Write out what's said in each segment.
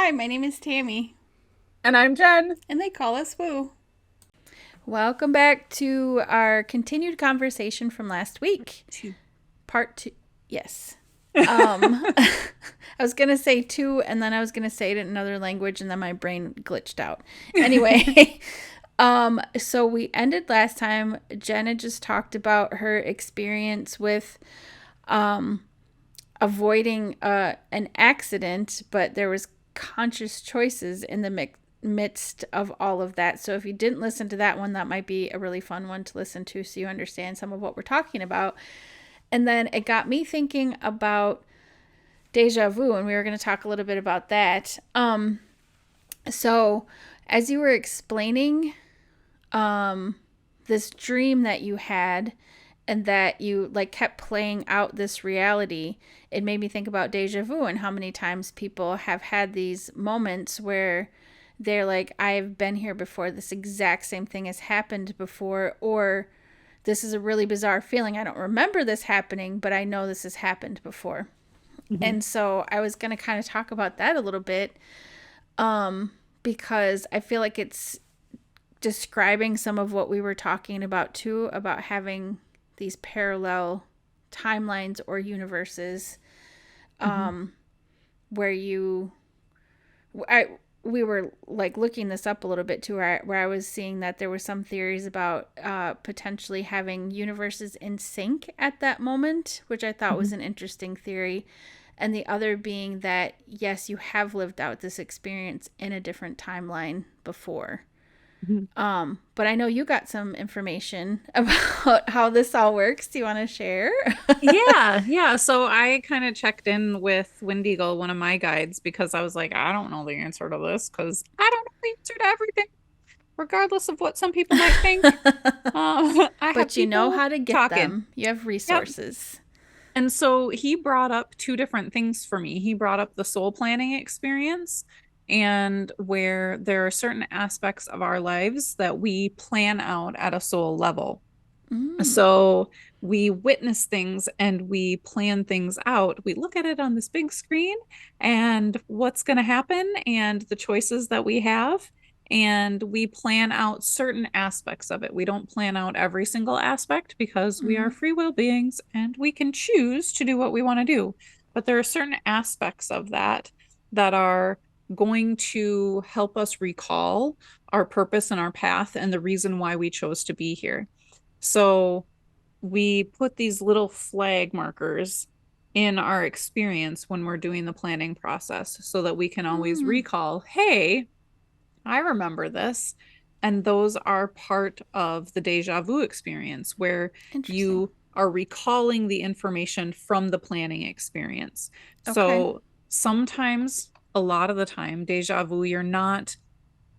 Hi, my name is Tammy, And I'm Jen. and they call us Woo. Welcome back to our continued conversation from last week. Two. Part two. Yes. I was going to say two, and then I was going to say it in another language, and then my brain glitched out. Anyway, so we ended last time. Jenna just talked about her experience with um, avoiding an accident, but there was conscious choices in the midst of all of that. So if you didn't listen to that one, that might be a really fun one to listen to so you understand some of what we're talking about. And then it got me thinking about deja vu, and we were going to talk a little bit about that. So as you were explaining this dream that you had and that you like kept playing out this reality, it made me think about deja vu and how many times people have had these moments where they're like, I've been here before, this exact same thing has happened before, or this is a really bizarre feeling, I don't remember this happening, but I know this has happened before. Mhm. And so I was going to kind of talk about that a little bit, because I feel like it's describing some of what we were talking about too, about having these parallel timelines or universes, Mhm. where you I we were like looking this up a little bit too, where I was seeing that there were some theories about potentially having universes in sync at that moment, which I thought was Mhm. an interesting theory. And the other being that, yes, you have lived out this experience in a different timeline before. Mhm. But I know you got some information about how this all works. Do you want to share? Yeah. So I kind of checked in with Wendigo, one of my guides, because I was like, I don't know the answer to this because I don't know the answer to everything, regardless of what some people might think. I have But you know people how to get talking. them, you have Yep. resources. And so he brought up two different things for me. He brought up the soul planning experience and where there are certain aspects of our lives that we plan out at a soul level. Mm. So we witness things and we plan things out. We look at it on this big screen and what's going to happen and the choices that we have. And we plan out certain aspects of it. We don't plan out every single aspect because we are Mm-hmm. free will beings and we can choose to do what we want to do. But there are certain aspects of that that are going to help us recall our purpose and our path and the reason why we chose to be here. So we put these little flag markers in our experience when we're doing the planning process so that we can always Mm. recall, hey, I remember this. And those are part of the deja vu experience where Interesting. you are recalling the information from the planning experience. Okay. So sometimes, a lot of the time, deja vu, you're not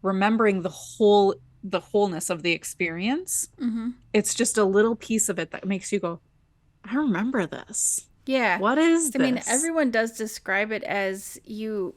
remembering the wholeness of the experience. Mm-hmm. It's just a little piece of it that makes you go, I remember this. Yeah. What is I mean, this? everyone does describe it as you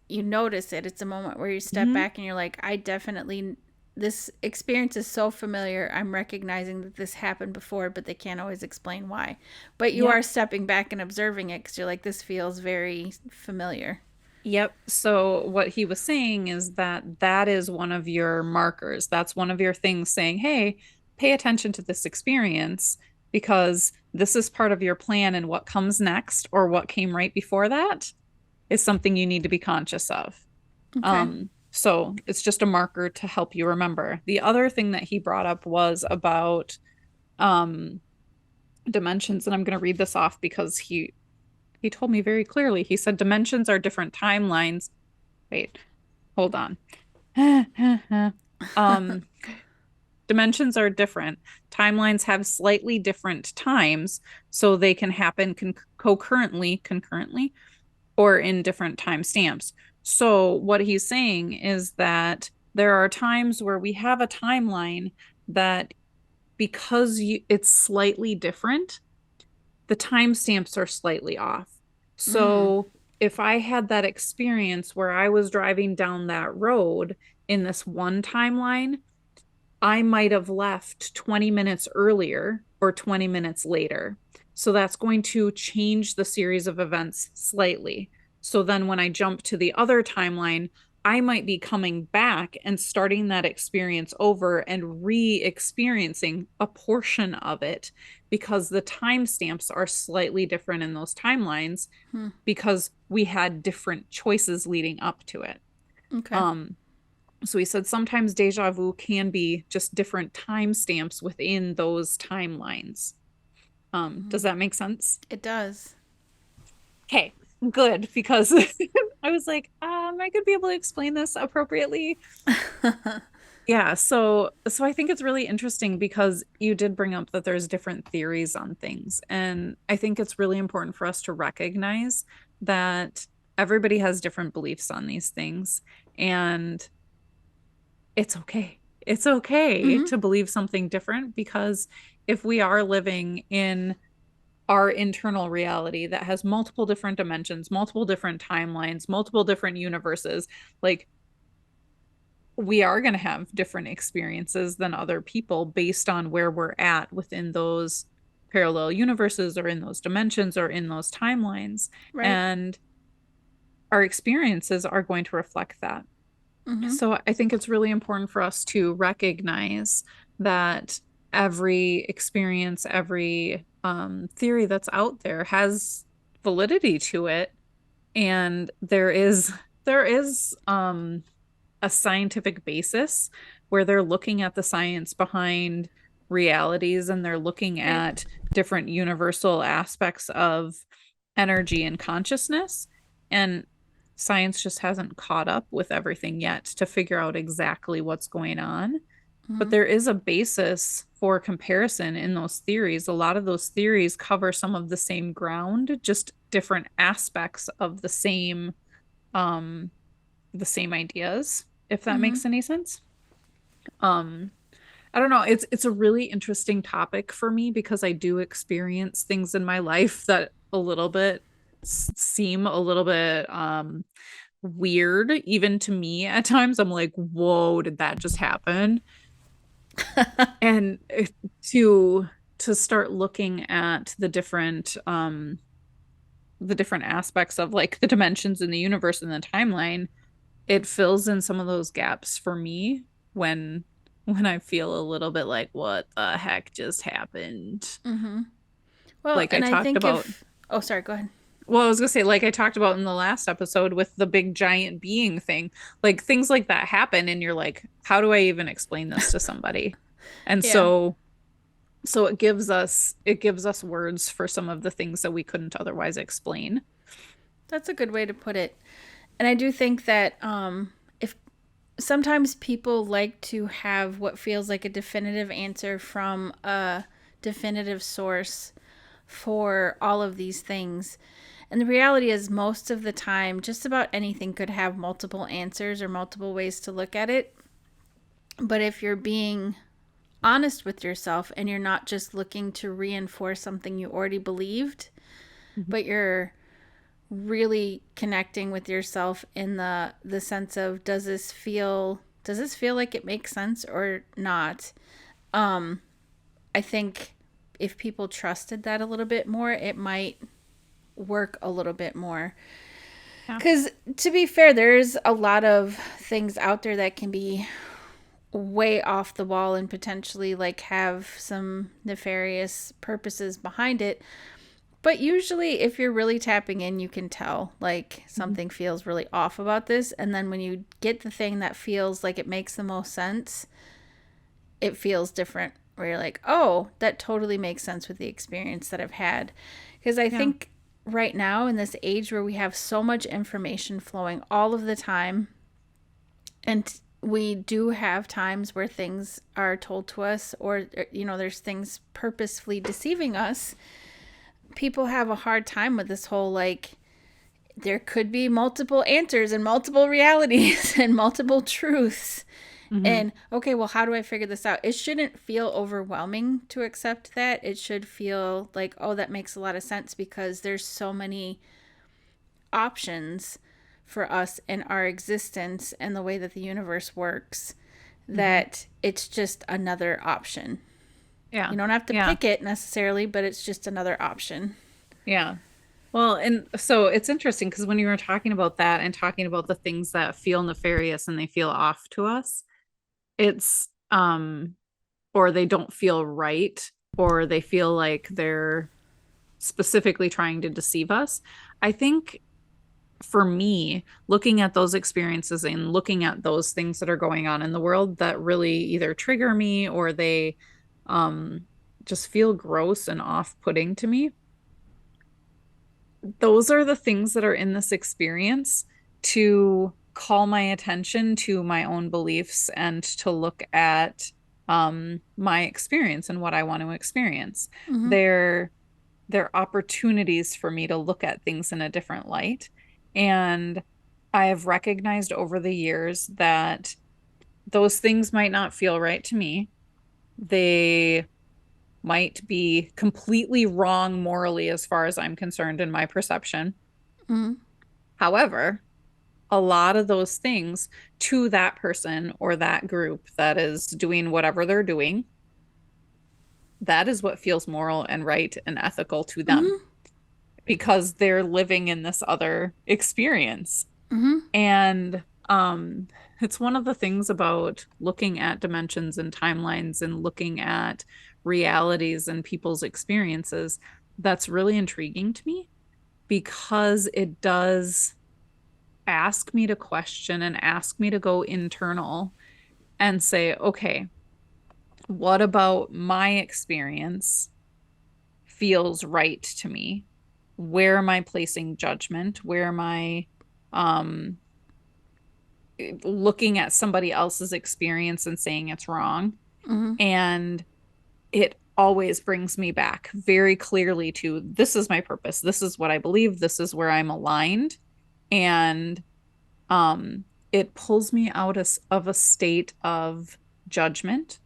notice it. It's a moment where you step Hmm. back and you're like, I definitely this experience is so familiar. I'm recognizing that this happened before, but they can't always explain why. But you Yep. are stepping back and observing it because you're like, this feels very familiar. Yep. So what he was saying is that that is one of your markers. That's one of your things saying, hey, pay attention to this experience because this is part of your plan and what comes next or what came right before that is something you need to be conscious of. Okay. So it's just a marker to help you remember. The other thing that he brought up was about um dimensions, and I'm going to read this off because he told me very clearly. He said dimensions are different timelines. Wait, hold on. um Dimensions are different. Timelines have slightly different times, so they can happen concurrently, or in different time stamps. So what he's saying is that there are times where we have a timeline that it's slightly different, the timestamps are slightly off. Mm. So if I had that experience where I was driving down that road in this one timeline, I might have left 20 minutes earlier or 20 minutes later. So that's going to change the series of events slightly. So then when I jump to the other timeline, I might be coming back and starting that experience over and re-experiencing a portion of it because the timestamps are slightly different in those timelines Hmm. because we had different choices leading up to it. Okay. Um, so he said sometimes deja vu can be just different timestamps within those timelines. Does that make sense? It does. Okay, good, because I was like, I could be able to explain this appropriately. Yeah, so I think it's really interesting because you did bring up that there's different theories on things, and I think it's really important for us to recognize that everybody has different beliefs on these things, and it's okay. It's okay Hmm. to believe something different because if we are living in our internal reality that has multiple different dimensions, multiple different timelines, multiple different universes, like we are going to have different experiences than other people based on where we're at within those parallel universes or in those dimensions or in those timelines. Right. And our experiences are going to reflect that. Hmm. So I think it's really important for us to recognize that every experience, every theory that's out there has validity to it, and there is a scientific basis where they're looking at the science behind realities and they're looking Right. at different universal aspects of energy and consciousness. And science just hasn't caught up with everything yet to figure out exactly what's going on. But Hmm. there is a basis for comparison in those theories. A lot of those theories cover some of the same ground, just different aspects of um, the same ideas, if that Hmm. makes any sense. Um, I don't know. It's a really interesting topic for me because I do experience things in my life that a little bit seem a little bit weird even to me at times. I'm like, "Whoa, did that just happen?" And to to start looking at the different aspects of like the dimensions in the universe and the timeline, it fills in some of those gaps for me when I feel a little bit like what the heck just happened. Hmm. Well, Like I and I talked think about, if, oh, sorry, go ahead. well, I was gonna say, like I talked about in the last episode with the big giant being thing, like things like that happen, and you're like, how do I even explain this to somebody? And Yeah, so it gives us words for some of the things that we couldn't otherwise explain. that's a good way to put it. And I do think that if sometimes people like to have what feels like a definitive answer from a definitive source for all of these things. And the reality is, most of the time, just about anything could have multiple answers or multiple ways to look at it. But if you're being honest with yourself and you're not just looking to reinforce something you already believed, Mhm. but you're really connecting with yourself in the sense of does this feel like it makes sense or not. I think if people trusted that a little bit more, it might work a little bit more. Yeah. Because to be fair, there's a lot of things out there that can be way off the wall and potentially like have some nefarious purposes behind it. But usually, if you're really tapping in, you can tell like Mhm. something feels really off about this. And then when you get the thing that feels like it makes the most sense, it feels different. Where you're like, oh, that totally makes sense with the experience that I've had. Because I Yeah. think right now, in this age where we have so much information flowing all of the time, and we do have times where things are told to us, or, there's things purposefully deceiving us. People have a hard time with this whole like, there could be multiple answers and multiple realities and multiple truths. Hmm. And okay, well, how do I figure this out? It shouldn't feel overwhelming to accept that. It should feel like, oh, that makes a lot of sense because there's so many options for us in our existence and the way that the universe works Hmm. that it's just another option. Yeah. You don't have to Yeah. pick it necessarily, but it's just another option. Yeah. Well, and so it's interesting because when you were talking about that and talking about the things that feel nefarious and they feel off to us, it's or they don't feel right or they feel like they're specifically trying to deceive us. I think for me, looking at those experiences and looking at those things that are going on in the world that really either trigger me or they um just feel gross and off-putting to me, those are the things that are in this experience to call my attention to my own beliefs and to look at my experience and what I want to experience. Mm-hmm. They're they're opportunities for me to look at things in a different light. And I have recognized over the years that those things might not feel right to me. They might be completely wrong morally as far as I'm concerned in my perception. Mm-hmm. However, a lot of those things to that person or that group that is doing whatever they're doing, that is what feels moral and right and ethical to them Mm-hmm. because they're living in this other experience. Mm-hmm. And it's one of the things about looking at dimensions and timelines and looking at realities and people's experiences that's really intriguing to me because it does ask me to question and ask me to go internal and say, okay, what about my experience feels right to me? Where am I placing judgment? Where am I um looking at somebody else's experience and saying it's wrong? Mm-hmm. And it always brings me back very clearly to this is my purpose. This is what I believe. This is where I'm aligned. And it pulls me out of a state of judgment.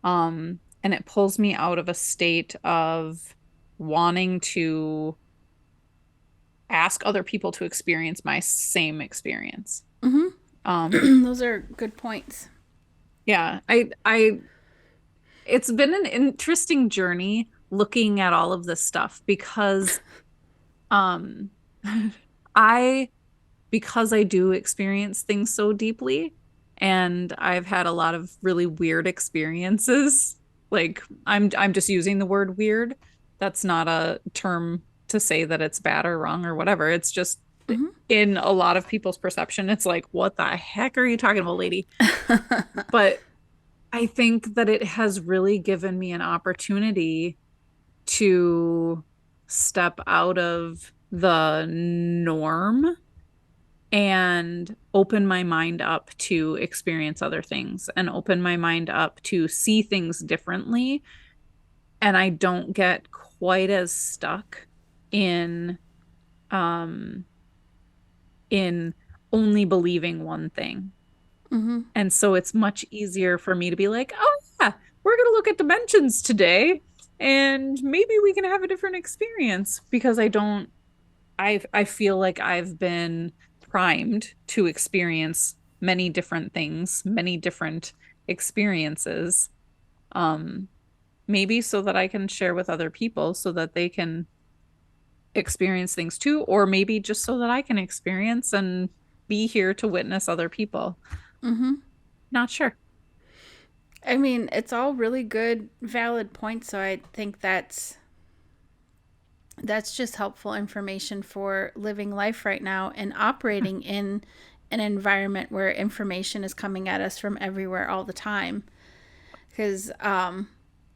And it pulls me out of a state of wanting to ask other people to experience my same experience. Um, Mm-hmm. Those are good points. yeah, it's been an interesting journey looking at all of this stuff because, um, I because I do experience things so deeply and I've had a lot of really weird experiences. Like I'm just using the word weird. That's not a term to say that it's bad or wrong or whatever. It's just Mm-hmm. in a lot of people's perception, it's like, what the heck are you talking about, lady? But I think that it has really given me an opportunity to step out of the norm and open my mind up to experience other things and open my mind up to see things differently. And I don't get quite as stuck in um in only believing one thing. Mm-hmm. And so it's much easier for me to be like, oh yeah, we're gonna look at dimensions today and maybe we can have a different experience because I feel like I've been primed to experience many different things, many different experiences. Um, Maybe so that I can share with other people so that they can experience things too, or maybe just so that I can experience and be here to witness other people. Mm-hmm. Not sure. I mean, it's all really good, valid points. So I think that's just helpful information for living life right now and operating in an environment where information is coming at us from everywhere all the time. Because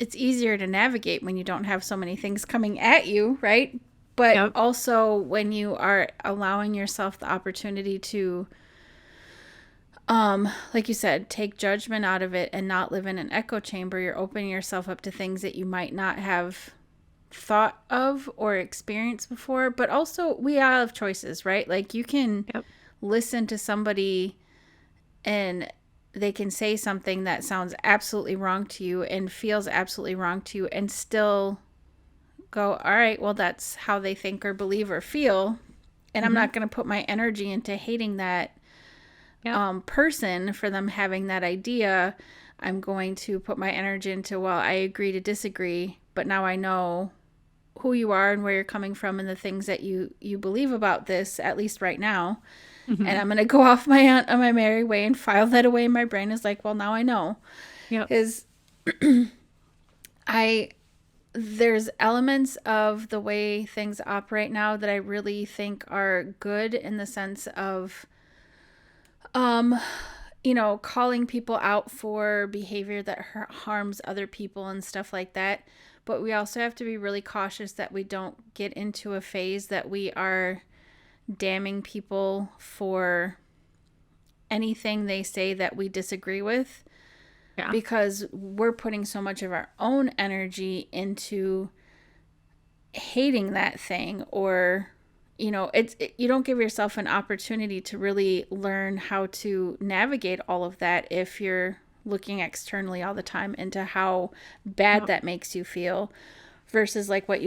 it's easier to navigate when you don't have so many things coming at you, right? But Yep. also when you are allowing yourself the opportunity to, like you said, take judgment out of it and not live in an echo chamber, you're opening yourself up to things that you might not have thought of or experienced before. But also, we all have choices, right? Like you can Yep. listen to somebody and they can say something that sounds absolutely wrong to you and feels absolutely wrong to you and still go, all right, well, that's how they think or believe or feel. And I'm Hmm. not going to put my energy into hating that Yep. person for them having that idea. I'm going to put my energy into, well, I agree to disagree, but now I know who you are and where you're coming from and the things that you believe about this, at least right now. And Hmm. I'm going to go off on my merry way and file that away. My brain is like, well, now I know. Yep. Is I there's elements of the way things operate now that I really think are good in the sense of um calling people out for behavior that harms other people and stuff like that. But we also have to be really cautious that we don't get into a phase that we are damning people for anything they say that we disagree with, Yeah. because we're putting so much of our own energy into hating that thing, or you don't give yourself an opportunity to really learn how to navigate all of that if you're looking externally all the time into how bad Yep. that makes you feel, versus like what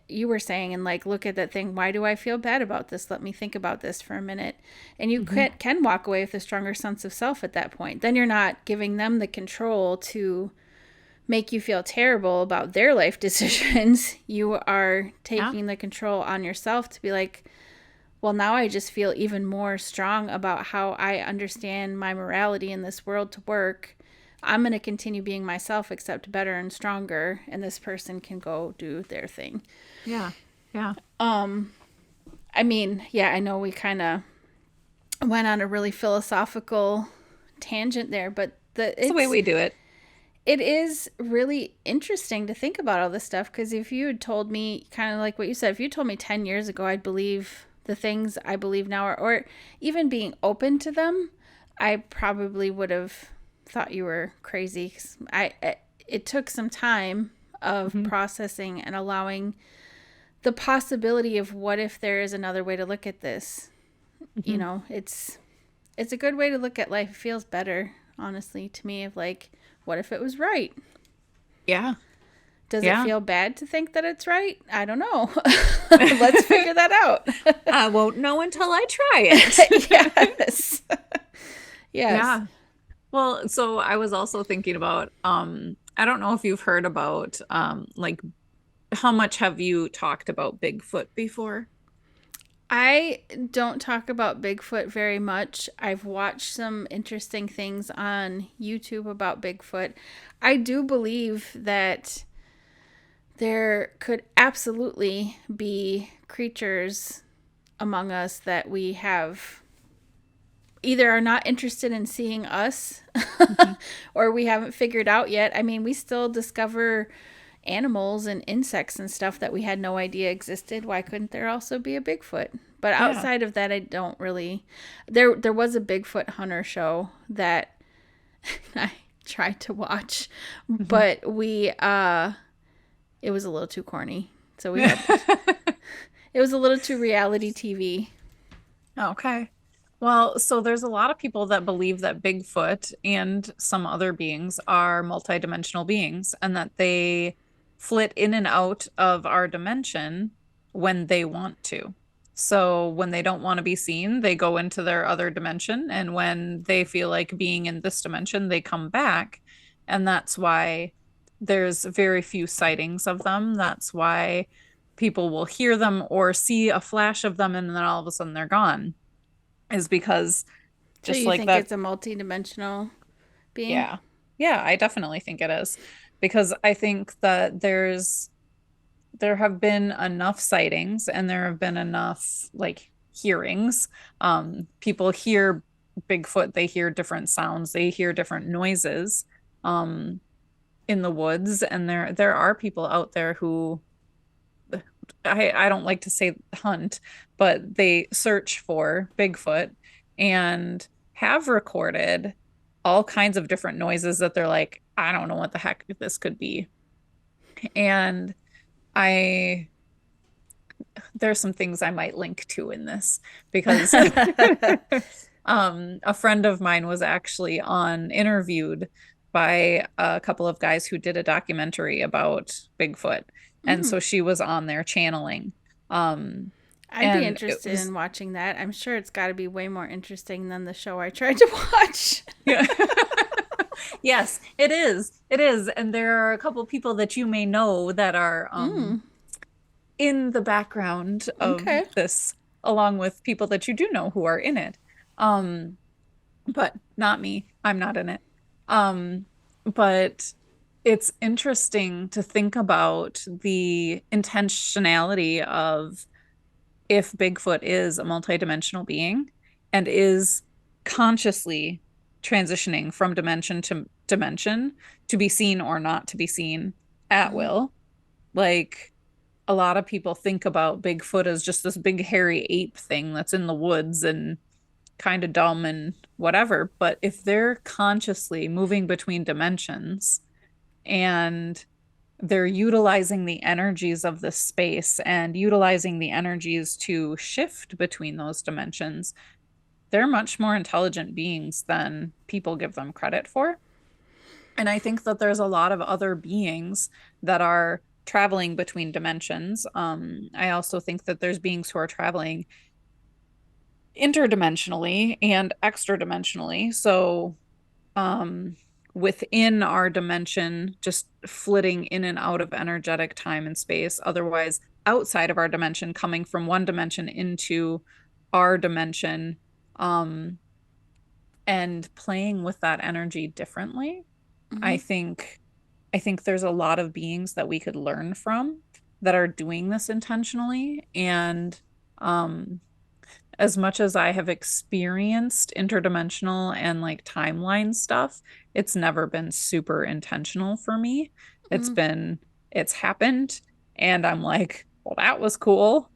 you were saying, and like, look at that thing, why do I feel bad about this, let me think about this for a minute. And you Hmm. can walk away with a stronger sense of self at that point. Then you're not giving them the control to make you feel terrible about their life decisions. You are Yeah. taking the control on yourself to be like, well, now I just feel even more strong about how I understand my morality in this world to work. I'm going to continue being myself, except better and stronger, and this person can go do their thing. Yeah. Yeah. Um, I mean, yeah, I know we kind of went on a really philosophical tangent there, but It's the way we do it. it is really interesting to think about all this stuff, because if you had told me, kind of like what you said, if you told me 10 years ago I'd believe the things I believe now, or even being open to them, I probably would have thought you were crazy. It took some time of Hmm. processing and allowing the possibility of what if there is another way to look at this. Hmm. It's a good way to look at life. It feels better, honestly, to me, of like, what if it was right? Yeah. Does it Yeah. feel bad to think that it's right? I don't know. Let's figure that out. I won't know until I try it. Yes. Yes. Yeah. Well, so I was also thinking about I don't know if you've heard about like how much have you talked about Bigfoot before? I don't talk about Bigfoot very much. I've watched some interesting things on YouTube about Bigfoot. I do believe that there could absolutely be creatures among us that we have either are not interested in seeing us Hmm. or we haven't figured out yet. I mean, we still discover animals and insects and stuff that we had no idea existed. Why couldn't there also be a Bigfoot? But Yeah. outside of that, I don't really. There was a Bigfoot hunter show that I tried to watch, Hmm. but it was a little too corny. So we had it was a little too reality TV. Okay. Well, so there's a lot of people that believe that Bigfoot and some other beings are multidimensional beings and that they flit in and out of our dimension when they want to. So when they don't want to be seen, they go into their other dimension. And when they feel like being in this dimension, they come back. And that's why there's very few sightings of them. That's why people will hear them or see a flash of them and then all of a sudden they're gone, is because So just you like think that. it's a multi-dimensional being? Yeah. Yeah, I definitely think it is because I think that there have been enough sightings and there have been enough like hearings. People hear Bigfoot, they hear different sounds, they hear different noises um in the woods, and there are people out there who I don't like to say hunt, but they search for Bigfoot and have recorded all kinds of different noises that they're like, I don't know what the heck this could be. And I there's some things I might link to in this because a friend of mine was actually on interviewed by a couple of guys who did a documentary about Bigfoot. And Mm. so she was on there channeling. Um, I'd be and it interested was, in watching that. I'm sure it's got to be way more interesting than the show I tried to watch. yeah. Yes, it is. It is. And there are a couple people that you may know that are Mm. in the background of Okay. this, along with people that you do know who are in it. Um, but not me. I'm not in it. Um, but it's interesting to think about the intentionality of if Bigfoot is a multidimensional being and is consciously transitioning from dimension to dimension to be seen or not to be seen at Mm-hmm. will. Like a lot of people think about Bigfoot as just this big hairy ape thing that's in the woods and kind of dumb and whatever. But if they're consciously moving between dimensions and they're utilizing the energies of the space and utilizing the energies to shift between those dimensions, they're much more intelligent beings than people give them credit for. And I think that there's a lot of other beings that are traveling between dimensions. I also think that there's beings who are traveling interdimensionally and extra dimensionally. So, um, within our dimension, just flitting in and out of energetic time and space. Otherwise, outside of our dimension, coming from one dimension into our dimension, um, and playing with that energy differently. I Mm-hmm. think I think there's a lot of beings that we could learn from that are doing this intentionally. And um, as much as I have experienced interdimensional and like timeline stuff, it's never been super intentional for me. It's Mm-hmm. been, it's happened. And I'm like, well, that was cool.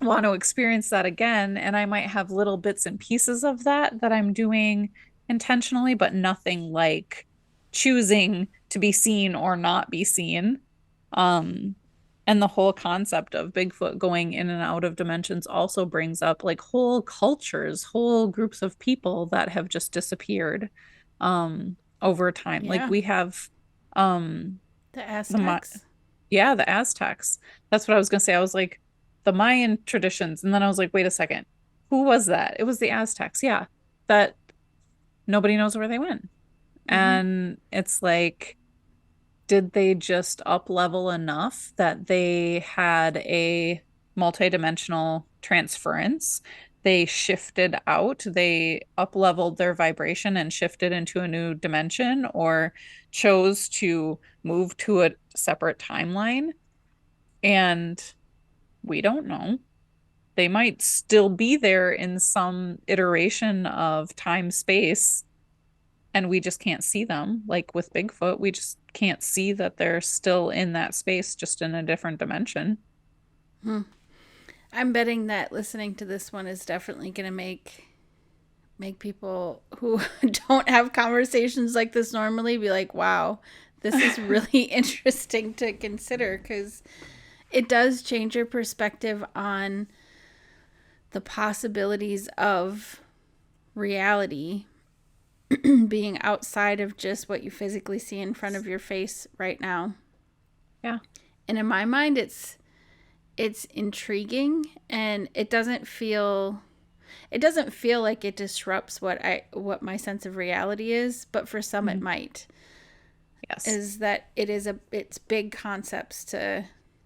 Want to experience that again. And I might have little bits and pieces of that that I'm doing intentionally, but nothing like choosing to be seen or not be seen. Um, and the whole concept of Bigfoot going in and out of dimensions also brings up like whole cultures, whole groups of people that have just disappeared over time. Like Yeah. we have um The the Aztecs. yeah, the Aztecs. That's what I was gonna say. I was like, the Mayan traditions. And then I was like, wait a second. Who was that? It was the Aztecs. Yeah. That nobody knows where they went. Mm-hmm. And it's like, did they just up level enough that they had a multidimensional transference? They shifted out, they up leveled their vibration and shifted into a new dimension, or chose to move to a separate timeline. And we don't know. They might still be there in some iteration of time space, and we just can't see them. Like with Bigfoot, we just can't see that they're still in that space, just in a different dimension. Hmm. I'm betting that listening to this one is definitely going to make people who don't have conversations like this normally be like, "Wow, this is really interesting to consider," because it does change your perspective on the possibilities of reality being outside of just what you physically see in front of your face right now. Yeah. And in my mind, it's intriguing, and it doesn't feel like it disrupts what my sense of reality is, but for some it Mhm. might. Yes. Is that it's big concepts to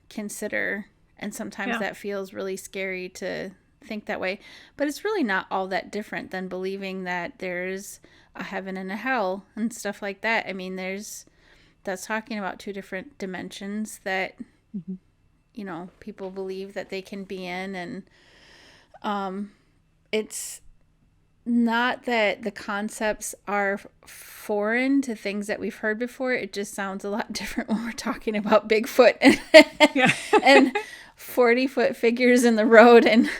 consider, and sometimes Yeah. that feels really scary to think that way, but it's really not all that different than believing that there's a heaven and a hell and stuff like that. I mean, that's talking about two different dimensions that Mhm. people believe that they can be in, and um it's not that the concepts are foreign to things that we've heard before. It just sounds a lot different when we're talking about Bigfoot and, Yeah. and 40-foot figures in the road and Yep.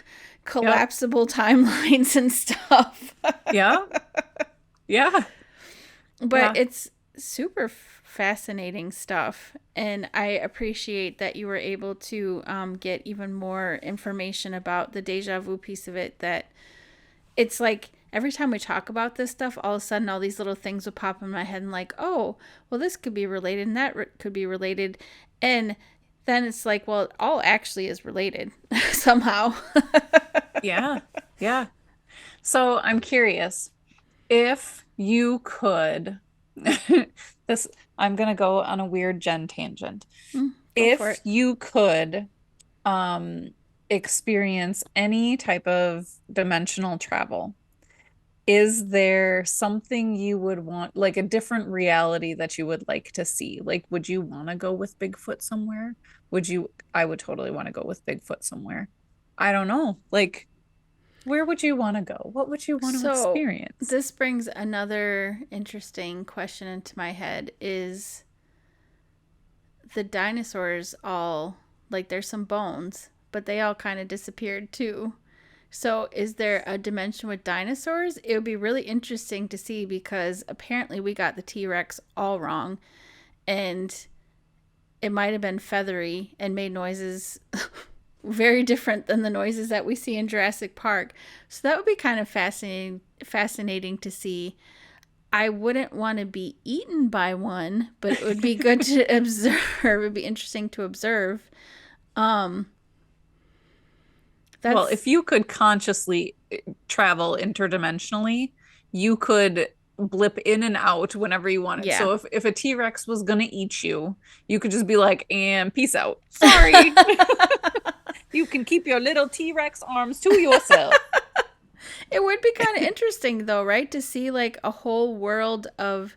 collapsible timelines and stuff. Yeah. Yeah. But Yeah. it's super fascinating stuff. And I appreciate that you were able to get even more information about the deja vu piece of it. That it's like every time we talk about this stuff, all of a sudden all these little things would pop in my head and like, oh, well, this could be related and that could be related. And then it's like, well, it all actually is related somehow. Yeah. Yeah. So I'm curious if you could, this, I'm gonna go on a weird Jen tangent. Go for If it. you could um experience any type of dimensional travel, is there something you would want, like a different reality that you would like to see? Like, would you want to go with Bigfoot somewhere? Would you? I would totally want to go with Bigfoot somewhere. I don't know. Like, where would you want to go? What would you want to So experience? this brings another interesting question into my head is the dinosaurs all like there's some bones, but they all kind of disappeared too. So is there a dimension with dinosaurs? It would be really interesting to see because apparently we got the T-Rex all wrong and it might have been feathery and made noises very different than the noises that we see in Jurassic Park. So that would be kind of fascinating to see. I wouldn't want to be eaten by one, but it would be good to observe. It would be interesting to observe. Um, Well, that's if you could consciously travel interdimensionally, you could blip in and out whenever you wanted. yeah. So if a T-Rex was gonna eat you, you could just be like, and peace out. Sorry. You can keep your little T-Rex arms to yourself. It would be kind of interesting though, right? To see like a whole world of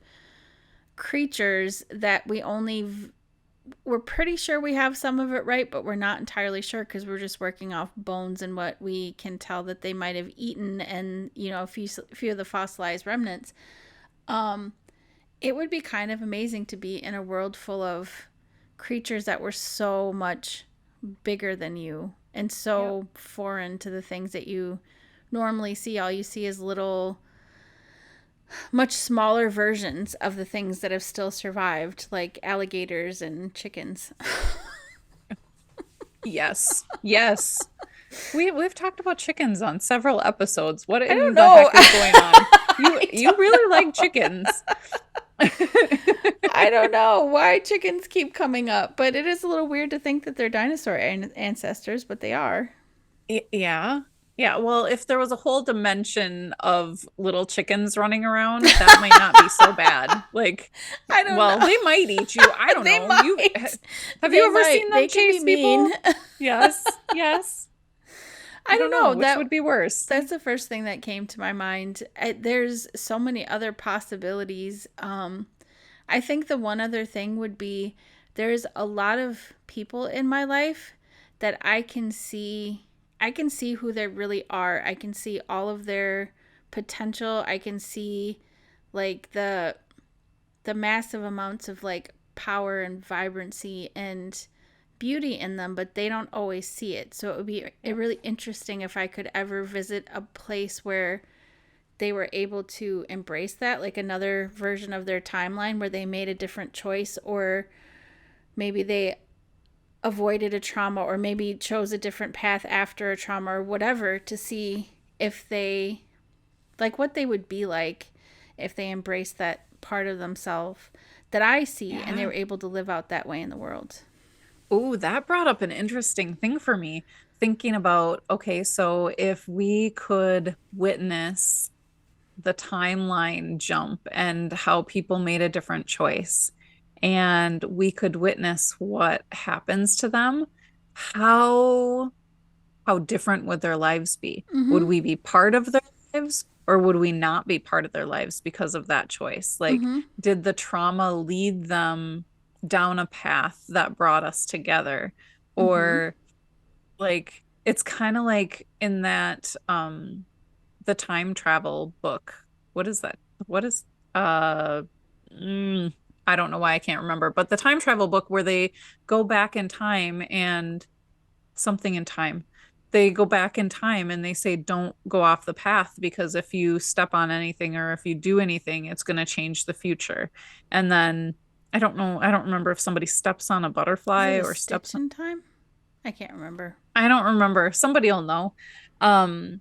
creatures that we're pretty sure we have some of it right, but we're not entirely sure because we're just working off bones and what we can tell that they might have eaten and, you know, a few of the fossilized remnants. Um, it would be kind of amazing to be in a world full of creatures that were so much bigger than you and Yep. so foreign to the things that you normally see. All you see is little, much smaller versions of the things that have still survived, like alligators and chickens. Yes. Yes. We've talked about chickens on several episodes. What I don't in the know. heck is going on? You I you don't really like know. chickens. I don't know why chickens keep coming up, but it is a little weird to think that they're dinosaur ancestors, but they are. Yeah. Yeah. Well, if there was a whole dimension of little chickens running around, that might not be so bad. Like, I don't well, know. they might eat you. I don't They know. might. Have you They ever seen might. them They can be chase mean. people? Yes. Yes. I I don't don't know. know. Which would be worse? That's the first thing that came to my mind. There's so many other possibilities. I think the one other thing would be there's a lot of people in my life that I can see who they really are. I can see all of their potential. I can see like the massive amounts of like power and vibrancy and beauty in them, but they don't always see it. So it would be Yep. really interesting if I could ever visit a place where they were able to embrace that, like another version of their timeline where they made a different choice, or maybe they avoided a trauma, or maybe chose a different path after a trauma, or whatever, to see if they, like, what they would be like if they embraced that part of themselves that I see and they Yeah. were able to live out that way in the world. Oh, that brought up an interesting thing for me. Thinking about, okay, so if we could witness the timeline jump and how people made a different choice, and we could witness what happens to them, how how different would their lives be? Would Mm-hmm. we be part of their lives or would we not be part of their lives because of that choice? Like, Mm-hmm. did the trauma lead them down a path that brought us together? Mm-hmm. Or like it's kind of like in that the time travel book. What is that? What is uh mm, I don't know why I can't remember, but the time travel book where they go back in time and something in time. They go back in time and they say, don't go off the path because if you step on anything or if you do anything, it's going to change the future. And then I don't know, I don't remember if somebody steps on a Is it butterfly a or steps stitch on, in time? I can't remember. I don't remember. Somebody will know. Um,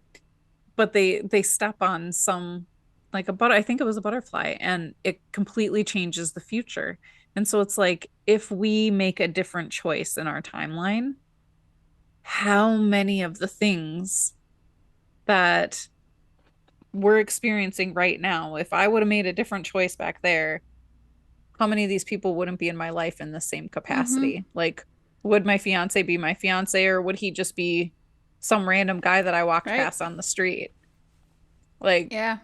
but they step on some like a butter, I think it was a butterfly, and it completely changes the future. And so it's like if we make a different choice in our timeline, how many of the things that we're experiencing right now, if I would have made a different choice back there, how many of these people wouldn't be in my life in the same Mm-hmm. capacity? Like, Would my fiance be my fiance, or would he just be some random guy that I walked Right? past on the street? Like, Yeah.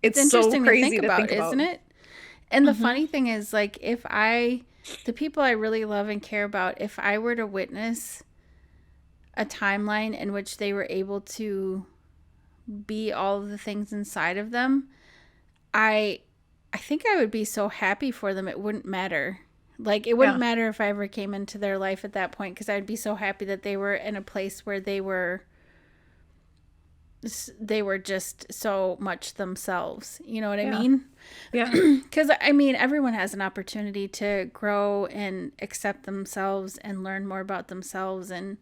It's it's so interesting to think crazy to about, think isn't about. it? And the Hmm. funny thing is, like, the people I really love and care about, if I were to witness a timeline in which they were able to be all of the things inside of them, I I think I would be so happy for them it wouldn't matter. Like it wouldn't Yeah. matter if I ever came into their life at that point because I'd be so happy that they were in a place where they were just so much themselves. You know what I Yeah. mean? Yeah. Because I mean, everyone has an opportunity to grow and accept themselves and learn more about themselves and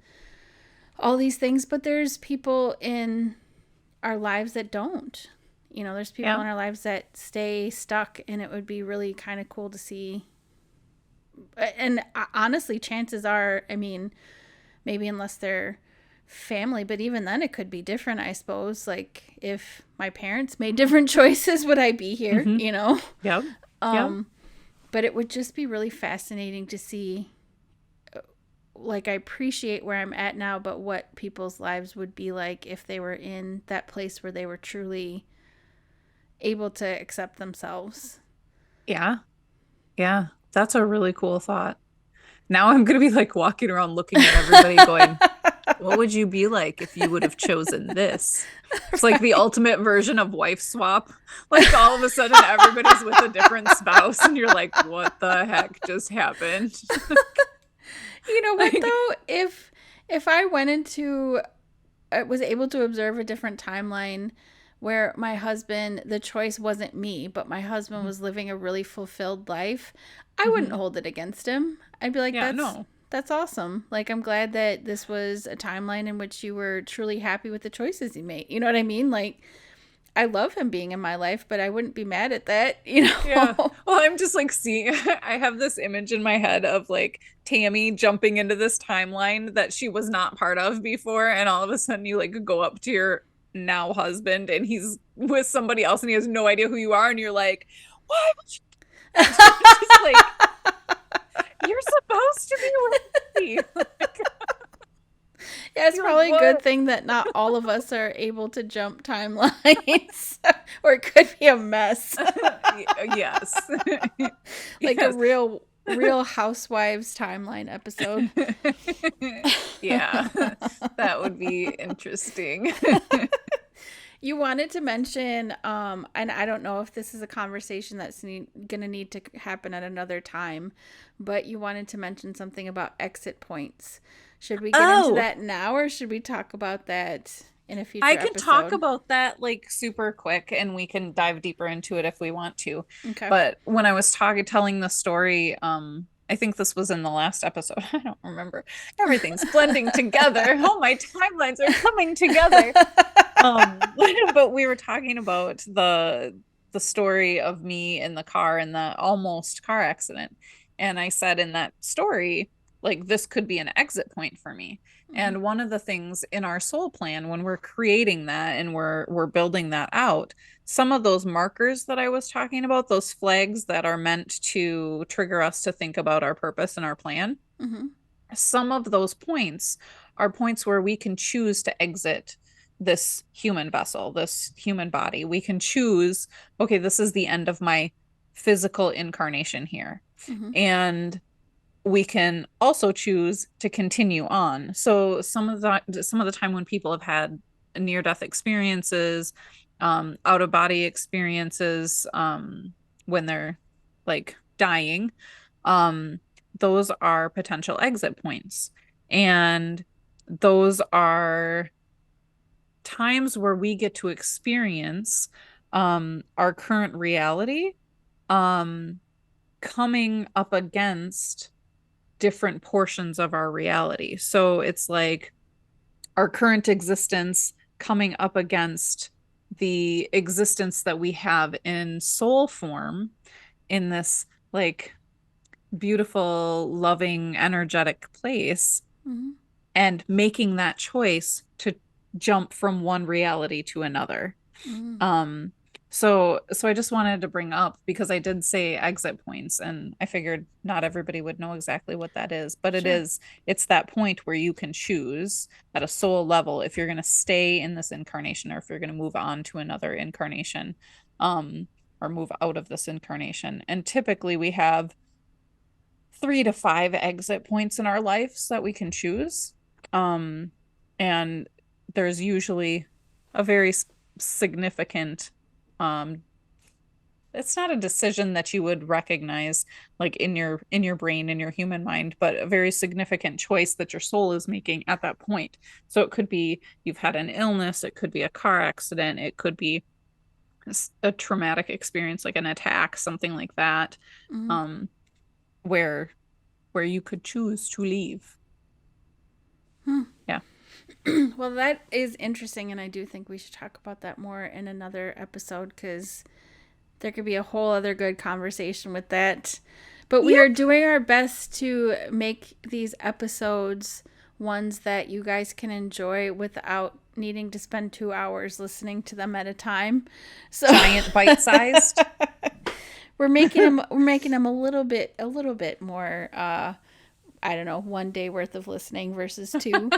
all these things. But there's people in our lives that don't. You know, there's people Yeah. in our lives that stay stuck, and it would be really kind of cool to see. And honestly, chances are, I mean, maybe unless they're family, but even then it could be different, I suppose. Like if my parents made different choices, would I be here, Hmm. you know? Yep. Yep. Um, but it would just be really fascinating to see. Like, I appreciate where I'm at now, but what people's lives would be like if they were in that place where they were truly able to accept themselves. Yeah. Yeah. That's a really cool thought. Now I'm gonna be like walking around looking at everybody going, what would you be like if you would have chosen this? It's like the Right. ultimate version of wife swap. Like all of a sudden everybody's with a different spouse and you're like, what the heck just happened? You know what Like, though? If I went into was able to observe a different timeline where my husband, the choice wasn't me, but my husband was living a really fulfilled life, I wouldn't mhm. hold it against him. I'd be like, Yeah, no. that's awesome. Like I'm glad that this was a timeline in which you were truly happy with the choices you made. You know what I mean? Like I love him being in my life, but I wouldn't be mad at that, you Yeah. know. Well, I'm just like seeing, I have this image in my head of like Tammy jumping into this timeline that she was not part of before. And all of a sudden you like go up to your now husband and he's with somebody else and he has no idea who you are. And you're like, why would you? Just like, you're supposed to be with me. Like, Yeah, it's you're like, probably a good what? thing that not all of us are able to jump timelines, or it could be a mess. Yes. Like a Yes. real housewives timeline episode. Yeah, that would be interesting. You wanted to mention, and I don't know if this is a conversation that's gonna need to happen at another time, but you wanted to mention something about exit points. Should we get into Oh, that now, or should we talk about that in a I future can talk episode? about that like super quick and we can dive deeper into it if we want to. Okay. But when I was telling the story, I think this was in the last episode. I don't remember. Everything's blending together. Oh, my timelines are coming together. But we were talking about the story of me in the car in the almost car accident. And I said in that story, like this could be an exit point for me. Mhm. And one of the things in our soul plan when we're creating that and we're building that out, some of those markers that I was talking about, those flags that are meant to trigger us to think about our purpose and our plan, Mhm. some of those points are points where we can choose to exit this human vessel, this human body. We can choose, okay, this is the end of my physical incarnation here. Mhm. And we can also choose to continue on. So some of the time when people have had near death experiences, out of body experiences, when they're like dying, um, those are potential exit points. And those are times where we get to experience our current reality um, coming up against different portions of our reality. So it's like our current existence coming up against the existence that we have in soul form in this like beautiful, loving, energetic place Mhm. and making that choice to jump from one reality to another. Mhm. Um, So I just wanted to bring up because I did say exit points and I figured not everybody would know exactly what that is, but Sure. it's that point where you can choose at a soul level if you're going to stay in this incarnation or if you're going to move on to another incarnation, um, or move out of this incarnation. And typically we have 3 to 5 exit points in our lives that we can choose. Um, and there's usually a very significant, um, it's not a decision that you would recognize like in your brain, in your human mind, but a very significant choice that your soul is making at that point. So it could be you've had an illness, it could be a car accident, it could be a traumatic experience like an attack, something like that. Mm. Um, where you could choose to leave. Hmm. Yeah. Well, that is interesting, and I do think we should talk about that more in another episode because there could be a whole other good conversation with that. But we are Yep. doing our best to make these episodes ones that you guys can enjoy without needing to spend 2 hours listening to them at a time. So Giant bite-sized. we're making them a little bit more I don't know, 1 day worth of listening versus two.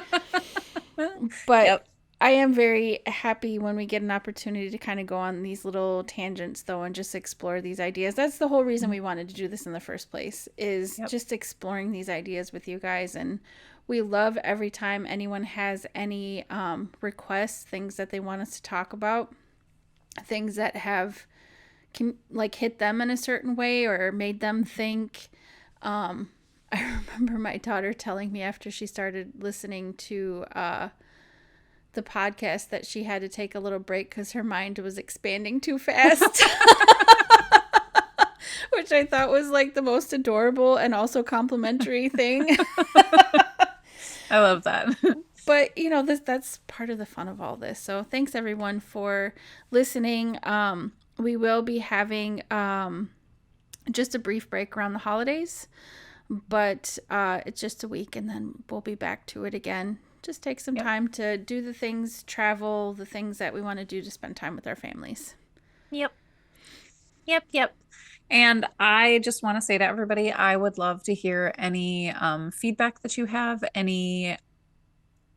But Yep. I am very happy when we get an opportunity to kind of go on these little tangents though and just explore these ideas. That's the whole reason we wanted to do this in the first place is Yep. just exploring these ideas with you guys. And we love every time anyone has any requests, things that they want us to talk about, things that have like hit them in a certain way or made them think. I remember my daughter telling me after she started listening to the podcast that she had to take a little break because her mind was expanding too fast. Which I thought was like the most adorable and also complimentary thing. I love that. But you know, that's part of the fun of all this. So thanks everyone for listening. We will be having just a brief break around the holidays, but it's just a week and then we'll be back to it again. Just take some Yep. time to do the things, travel, the things that we want to do to spend time with our families. Yep. Yep. Yep. And I just want to say to everybody, I would love to hear any feedback that you have, any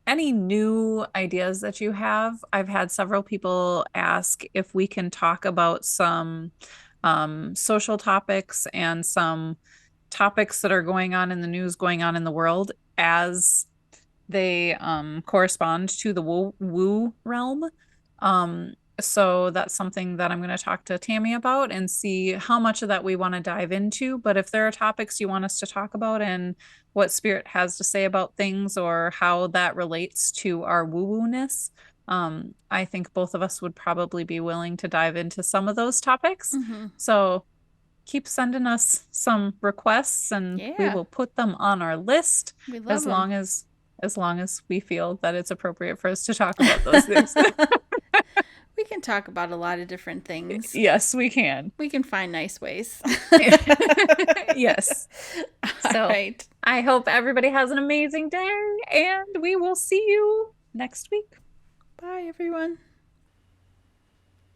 new ideas that you have. I've had several people ask if we can talk about some social topics and some topics that are going on in the news, going on in the world as they correspond to the woo realm. So that's something that I'm going to talk to Tammy about and see how much of that we want to dive into. But if there are topics you want us to talk about and what spirit has to say about things or how that relates to our woo-woo-ness, I think both of us would probably be willing to dive into some of those topics. Mm-hmm. So keep sending us some requests and we Yeah, will put them on our list we love as them. long as we feel that it's appropriate for us to talk about those things. We can talk about a lot of different things. Yes, we can. We can find nice ways. Yes. All So right. I hope everybody has an amazing day and we will see you next week. Bye, everyone.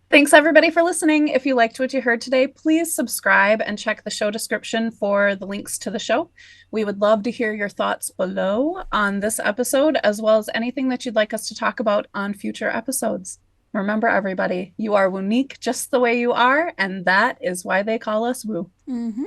Thanks everybody for listening. If you liked what you heard today, please subscribe and check the show description for the links to the show. We would love to hear your thoughts below on this episode, as well as anything that you'd like us to talk about on future episodes. Remember, everybody, you are unique just the way you are, and that is why they call us Woo. Mm-hmm.